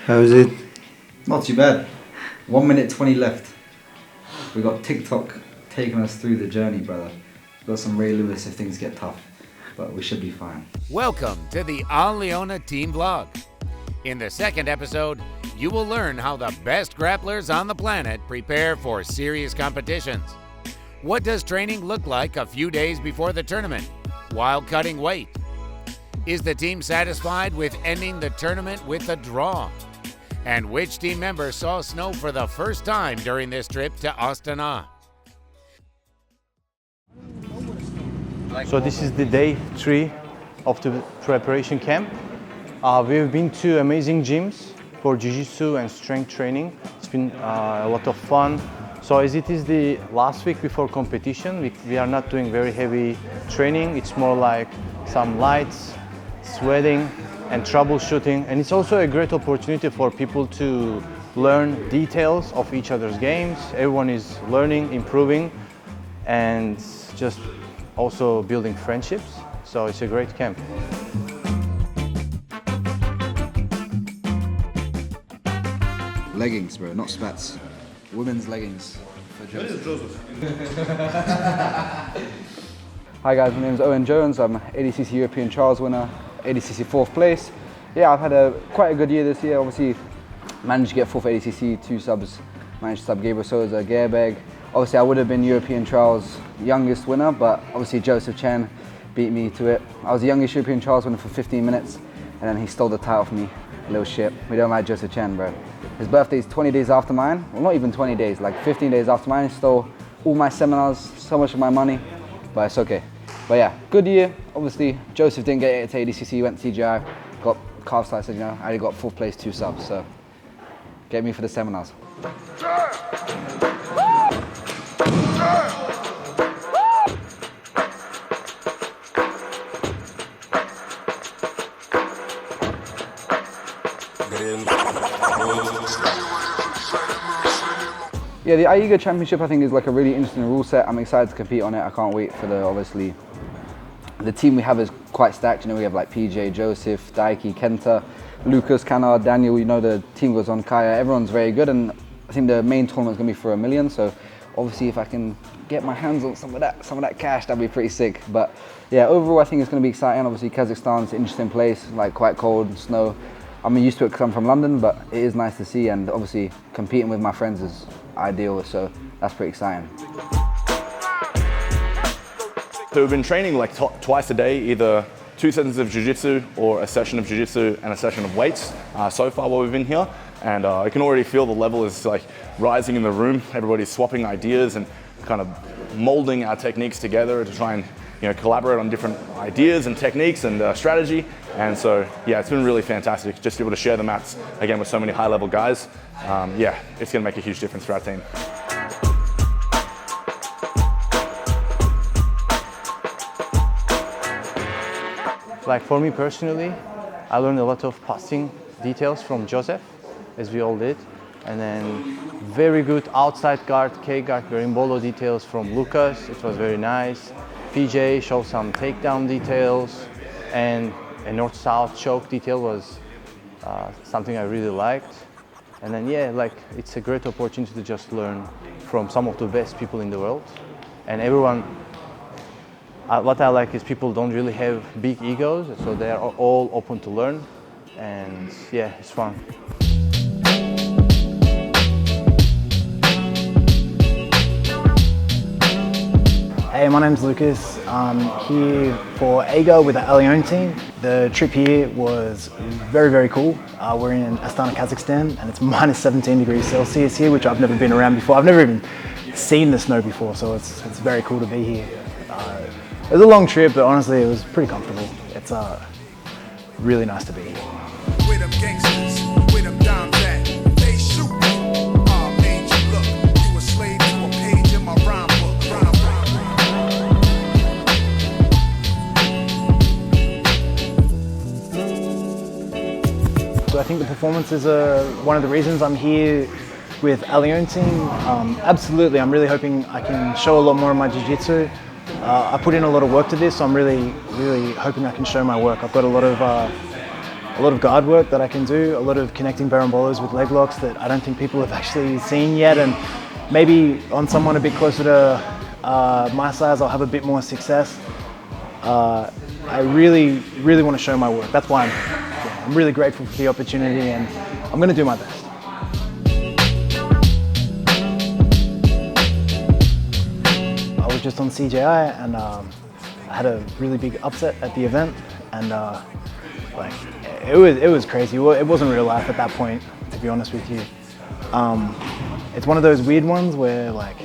How is it? Not too bad. 1 minute 20 left. We got TikTok taking us through the journey, brother. Got some Ray Lewis if things get tough, but we should be fine. Welcome to the Al Leona Team Vlog. In the second episode, you will learn how the best grapplers on the planet prepare for serious competitions. What does training look like a few days before the tournament while cutting weight? Is the team satisfied with ending the tournament with a draw? And which team member saw snow for the first time during this trip to Astana? So this is the day 3 of the preparation camp. We've been to amazing gyms for jiu-jitsu and strength training. It's been a lot of fun. So as it is the last week before competition, we are not doing very heavy training. It's more like some lights, sweating and troubleshooting. And it's also a great opportunity for people to learn details of each other's games. Everyone is learning, improving, and just also building friendships. So it's a great camp. Leggings, bro, not spats. Women's leggings for Joseph. Hi guys, my name is Owen Jones. I'm ADCC European Trials winner, ADCC 4th place. Yeah, I've had quite a good year this year. Obviously, managed to get 4th ADCC, 2 subs, managed to sub Gabriel Souza, Gearbeg. Obviously, I would have been European Trials youngest winner, but obviously Joseph Chen beat me to it. I was the youngest European Trials winner for 15 minutes, and then he stole the title from me. Little shit. We don't like Joseph Chen, bro. His birthday is 20 days after mine. Well, not even 20 days, like 15 days after mine. He stole all my seminars, so much of my money, but it's okay. But yeah, good year. Obviously, Joseph didn't get it to ADCC, went to CGI, got calf slices, I already got 4th place, 2 subs, so get me for the seminars. Yeah, the AIGA Championship I think is like a really interesting rule set. I'm excited to compete on it. I can't wait for obviously, the team we have is quite stacked. You know, we have like PJ, Joseph, Daiki, Kenta, Lucas, Canard, Daniel, you know, the team goes on Kaya. Everyone's very good, and I think the main tournament's gonna be for $1 million. So obviously if I can get my hands on some of that cash, that'd be pretty sick. But yeah, overall I think it's gonna be exciting. Obviously Kazakhstan's an interesting place, like quite cold, snow. I'm used to it because I'm from London, but it is nice to see, and obviously competing with my friends is ideal, so that's pretty exciting. So we've been training like twice a day, either 2 sessions of jiu-jitsu or a session of jiu-jitsu and a session of weights so far while we've been here. And I can already feel the level is like rising in the room. Everybody's swapping ideas and kind of molding our techniques together to try and collaborate on different ideas and techniques and strategy. And so, yeah, it's been really fantastic just to be able to share the mats again with so many high-level guys. Yeah, it's going to make a huge difference for our team. Like for me personally, I learned a lot of passing details from Joseph, as we all did. And then very good outside guard, K-guard, Berimbolo details from Lucas. It was very nice. PJ showed some takedown details, and a north-south choke detail was something I really liked. And then yeah, like it's a great opportunity to just learn from some of the best people in the world. And everyone, what I like is people don't really have big egos, so they are all open to learn, and yeah, it's fun. Hey, my name's Lucas. I'm here for AIGA with the Al Leona team. The trip here was very, very cool. We're in Astana, Kazakhstan, and it's minus 17 degrees Celsius here, which I've never been around before. I've never even seen the snow before, so it's very cool to be here. It was a long trip, but honestly, it was pretty comfortable. It's really nice to be here. With them gangsters, with them dimes at, they shoot. Made you look, you a slave to a page in my rhyme book. So I think the performances are one of the reasons I'm here with Al Leona team. Absolutely, I'm really hoping I can show a lot more of my jiu-jitsu. I put in a lot of work to this, so I'm really hoping I can show my work. I've got a lot of a lot of guard work that I can do, a lot of connecting barambolas with leg locks that I don't think people have actually seen yet, and maybe on someone a bit closer to my size I'll have a bit more success. I really want to show my work. That's why I'm really grateful for the opportunity, and I'm going to do my best. I was just on CJI and I had a really big upset at the event, and like it was crazy. Well, it wasn't real life at that point, to be honest with you. It's one of those weird ones where like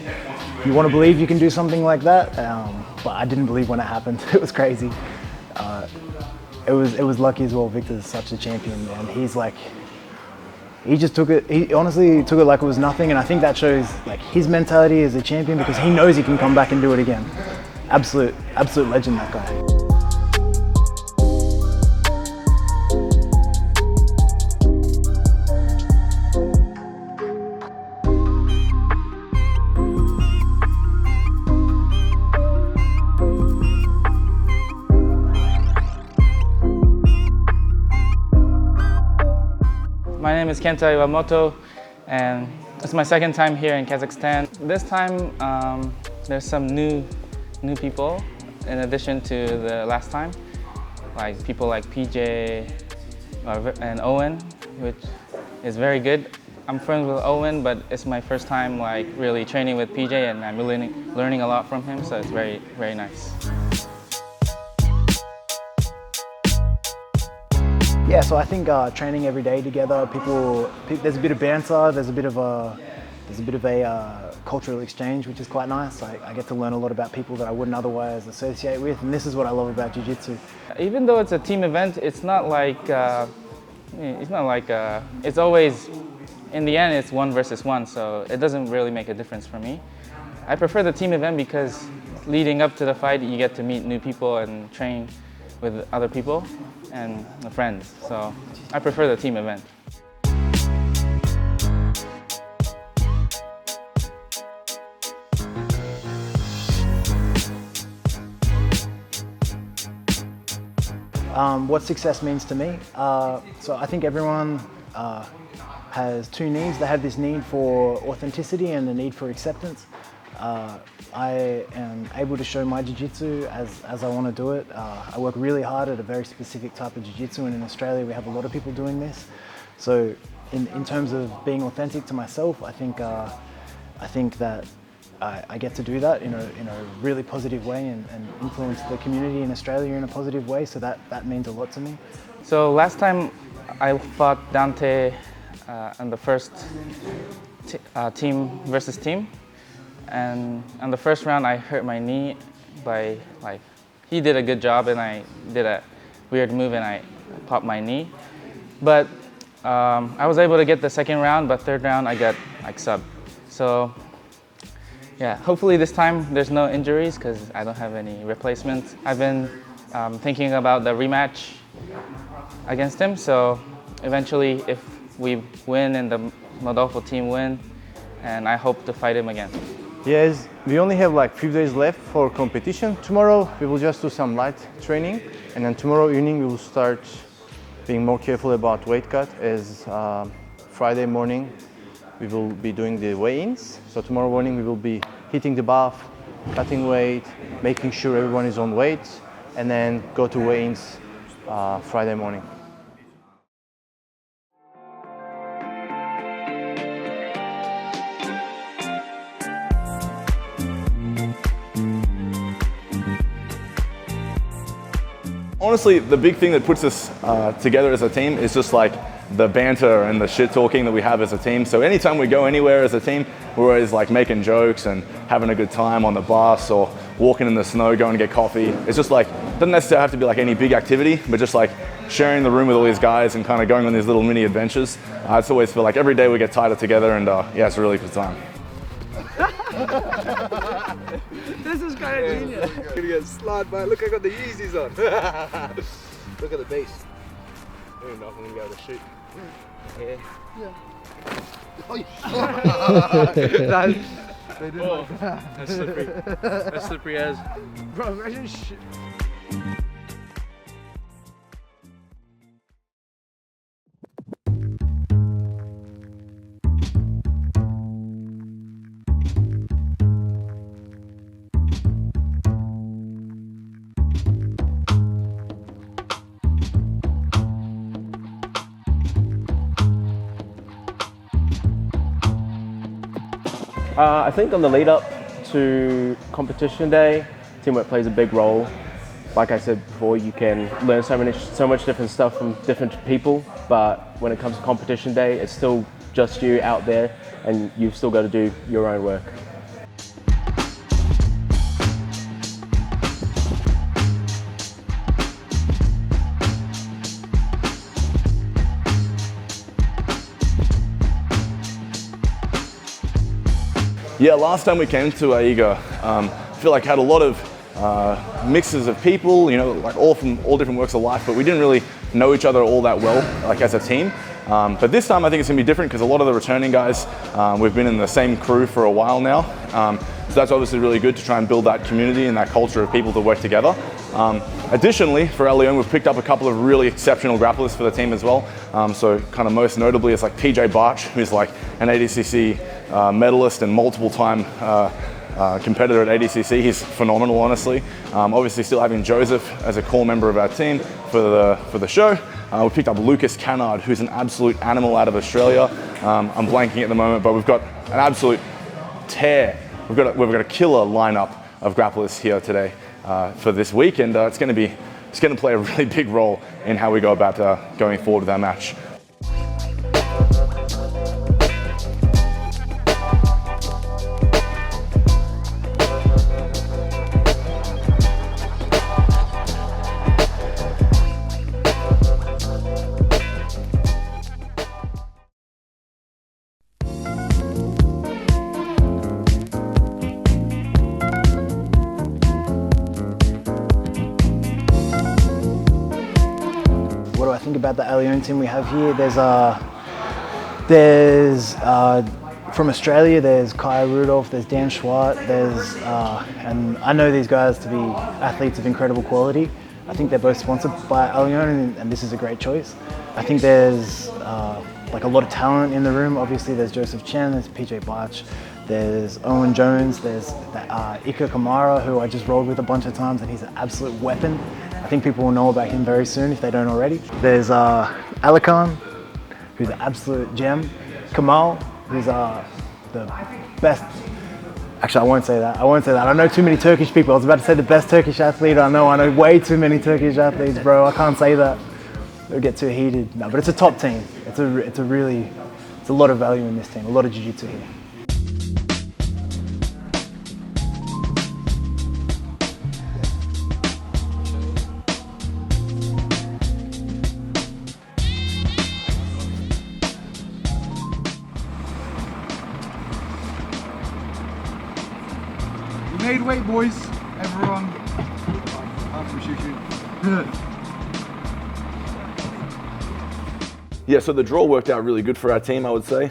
you want to believe you can do something like that, but I didn't believe when it happened. It was crazy. It was lucky as well. Victor's such a champion, man. He just took it. He honestly took it like it was nothing, and I think that shows like his mentality as a champion, because he knows he can come back and do it again. Absolute legend, that guy. My name is Kenta Iwamoto, and it's my second time here in Kazakhstan. This time there's some new people in addition to the last time, like people like PJ and Owen, which is very good. I'm friends with Owen, but it's my first time like really training with PJ, and I'm really learning a lot from him, so it's very nice. Yeah, so I think training every day together, there's a bit of banter, there's a bit of a cultural exchange, which is quite nice. I get to learn a lot about people that I wouldn't otherwise associate with, and this is what I love about Jiu-Jitsu. Even though it's a team event, it's always, in the end, it's 1 versus 1, so it doesn't really make a difference for me. I prefer the team event because leading up to the fight, you get to meet new people and train with other people and friends, so I prefer the team event. What success means to me. So I think everyone has two needs. They have this need for authenticity and the need for acceptance. I am able to show my jiu-jitsu as I want to do it. I work really hard at a very specific type of jiu-jitsu, and in Australia we have a lot of people doing this. So in terms of being authentic to myself, I think that I get to do that in a really positive way and influence the community in Australia in a positive way, so that means a lot to me. So last time I fought Dante on the first team versus team, and on the first round I hurt my knee by he did a good job and I did a weird move and I popped my knee. But I was able to get the second round, but third round I got subbed. So yeah, hopefully this time there's no injuries because I don't have any replacements. I've been thinking about the rematch against him, so eventually if we win and the Modolfo team win, and I hope to fight him again. Yes, we only have like few days left for competition. Tomorrow we will just do some light training, and then tomorrow evening we will start being more careful about weight cut, as Friday morning we will be doing the weigh-ins. So tomorrow morning we will be hitting the buff, cutting weight, making sure everyone is on weight, and then go to weigh-ins Friday morning. Honestly, the big thing that puts us together as a team is just like the banter and the shit talking that we have as a team. So anytime we go anywhere as a team, we're always like making jokes and having a good time on the bus or walking in the snow, going to get coffee. It's just like, doesn't necessarily have to be like any big activity, but just like sharing the room with all these guys and kind of going on these little mini adventures. I just always feel like every day we get tighter together, and yeah, it's a really good time. This is kind of genius. You're gonna get slide by. Look, I got the Yeezys on. Look at the base. I don't even know if I'm gonna be able to shoot. Yeah. That's slippery. That's slippery as. Bro, imagine I think on the lead up to competition day, teamwork plays a big role. Like I said before, you can learn so much different stuff from different people, but when it comes to competition day, it's still just you out there and you've still got to do your own work. Yeah, last time we came to AIGA, I feel like had a lot of mixes of people, you know, like all from all different walks of life, but we didn't really know each other all that well, like as a team. But this time I think it's gonna be different because a lot of the returning guys, we've been in the same crew for a while now. So that's obviously really good to try and build that community and that culture of people to work together. Additionally, for El Leon, we've picked up a couple of really exceptional grapplers for the team as well. So kind of most notably, it's like PJ Barch, who's like an ADCC medalist and multiple time competitor at ADCC. He's phenomenal, honestly. Obviously still having Joseph as a core member of our team for the show. We picked up Lucas Cannard, who's an absolute animal out of Australia. I'm blanking at the moment, but we've got an absolute tear. We've got a killer lineup of grapplers here today for this week, and it's going to play a really big role in how we go about going forward with our match. What do I think about the El Leon team we have here? There's from Australia, there's Kai Rudolph, there's Dan Schwart, and I know these guys to be athletes of incredible quality. I think they're both sponsored by El Leon, and this is a great choice. I think there's like a lot of talent in the room. Obviously, there's Joseph Chen, there's PJ Barch, there's Owen Jones, there's Ika Kamara, who I just rolled with a bunch of times, and he's an absolute weapon. I think people will know about him very soon if they don't already. There's Alakan, who's an absolute gem. Kamal, who's the best. Actually, I won't say that. I know too many Turkish people. I was about to say the best Turkish athlete. I know way too many Turkish athletes, bro. I can't say that. It'll get too heated. No, but it's a top team. It's a lot of value in this team. A lot of jiu-jitsu here. Made weight, boys. Everyone. Yeah, so the draw worked out really good for our team, I would say.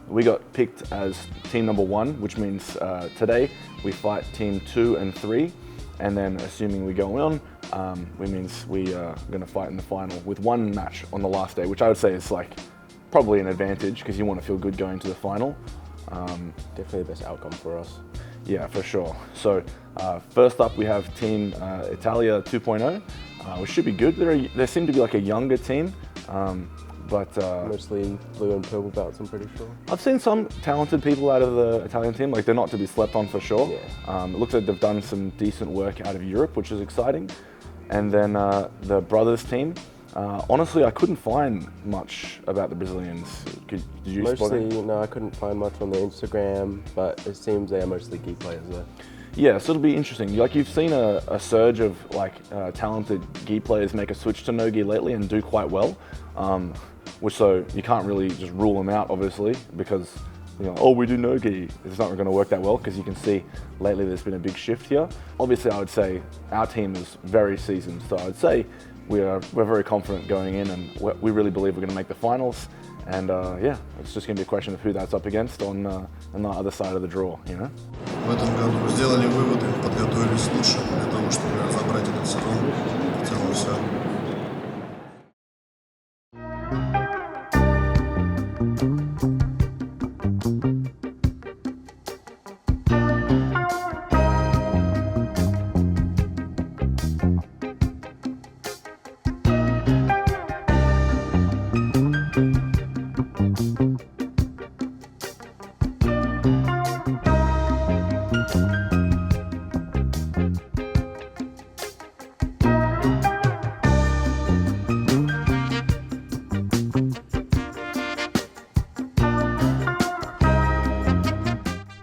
We got picked as team number 1, which means today we fight team 2 and 3, and then assuming we go on, means we are going to fight in the final with one match on the last day, which I would say is like probably an advantage because you want to feel good going to the final. Definitely the best outcome for us. Yeah, for sure. So first up we have Team Italia 2.0, which should be good. They seem to be like a younger team, but mostly blue and purple belts, I'm pretty sure. I've seen some talented people out of the Italian team, like they're not to be slept on for sure. Yeah. It looks like they've done some decent work out of Europe, which is exciting. And then the brothers team, honestly, I couldn't find much about the Brazilians. Did you spot it? Mostly, no, I couldn't find much on their Instagram, but it seems they are mostly gi players there. Yeah, so it'll be interesting. Like you've seen a surge of like talented gi players make a switch to no gi lately and do quite well. Which so you can't really just rule them out, obviously, because you know, oh, we do no gi. It's not going to work that well because you can see lately there's been a big shift here. Obviously, I would say our team is very seasoned, so I'd say we're very confident going in, and we really believe we're going to make the finals. And yeah, it's just going to be a question of who that's up against on the other side of the draw, you know. В этом году сделали выводы, подготовились лучше для того, чтобы забрать этот сезон. В целом все.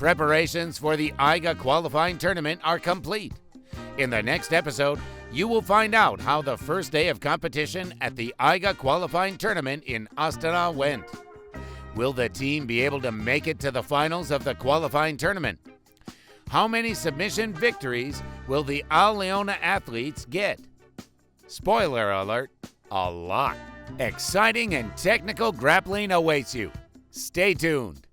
Preparations for the AIGA qualifying tournament are complete. In the next episode, you will find out how the first day of competition at the AIGA qualifying tournament in Astana went. Will the team be able to make it to the finals of the qualifying tournament? How many submission victories will the Al Leona athletes get? Spoiler alert, a lot. Exciting and technical grappling awaits you. Stay tuned.